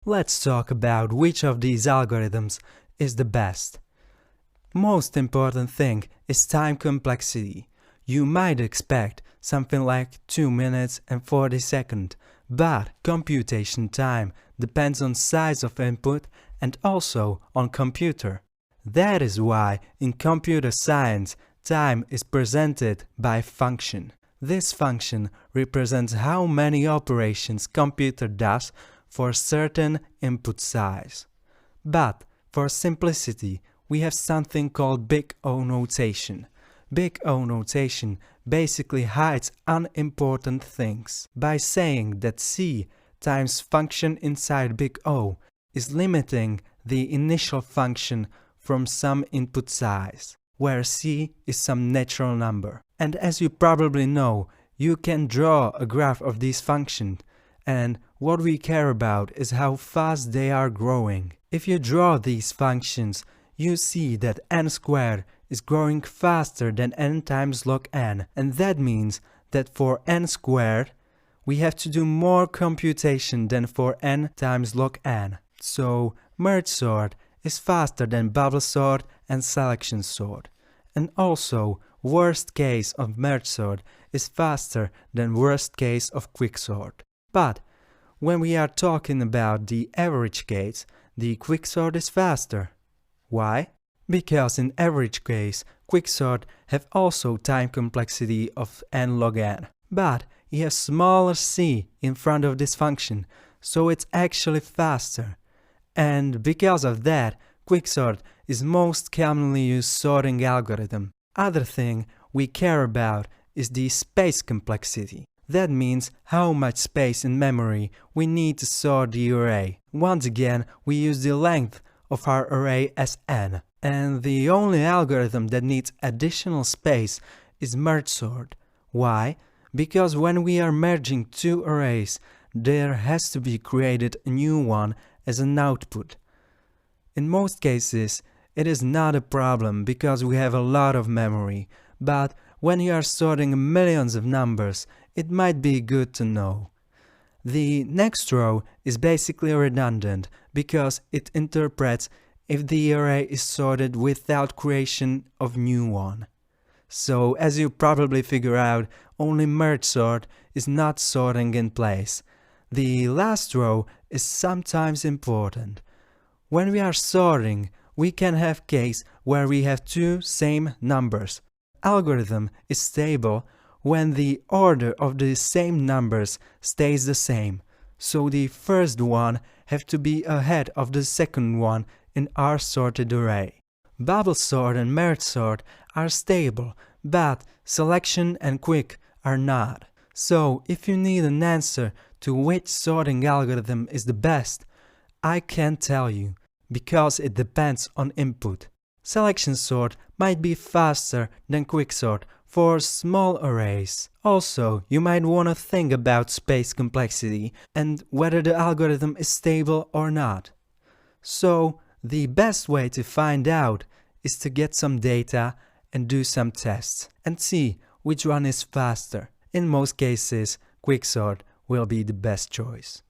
Let's talk about which of these algorithms is the best. Most important thing is time complexity. You might expect something like 2 minutes and 40 seconds, but computation time depends on size of input and also on computer. That is why in computer science time is presented by function. This function represents how many operations computer does for certain input size. But for simplicity, we have something called big O notation. Big O notation basically hides unimportant things by saying that C times function inside big O is limiting the initial function from some input size, where C is some natural number. And as you probably know, you can draw a graph of these functions, and what we care about is how fast they are growing. If you draw these functions, you see that n squared is growing faster than n times log n, and that means that for n squared, we have to do more computation than for n times log n. So merge sort is faster than bubble sort and selection sort. And also, worst case of merge sort is faster than worst case of quicksort. But when we are talking about the average case, the quicksort is faster. Why? Because in average case, quicksort have also time complexity of n log n. But you have smaller c in front of this function, so it's actually faster. And because of that, quicksort is most commonly used sorting algorithm. Other thing we care about is the space complexity. That means how much space in memory we need to sort the array. Once again, we use the length of our array as n. And the only algorithm that needs additional space is merge sort. Why? Because when we are merging two arrays, there has to be created a new one as an output. In most cases, it is not a problem because we have a lot of memory, but when you are sorting millions of numbers, it might be good to know. The next row is basically redundant because it interprets if the array is sorted without creation of new one. So as you probably figure out, only merge sort is not sorting in place. The last row is sometimes important. When we are sorting, we can have case where we have two same numbers. Algorithm is stable when the order of the same numbers stays the same, so the first one have to be ahead of the second one in our sorted array. Bubble sort and merge sort are stable, but selection and quick are not. So if you need an answer to which sorting algorithm is the best, I can't tell you, because it depends on input. Selection sort might be faster than quicksort for small arrays. Also, you might want to think about space complexity and whether the algorithm is stable or not. So, the best way to find out is to get some data and do some tests and see which one is faster. In most cases, quicksort will be the best choice.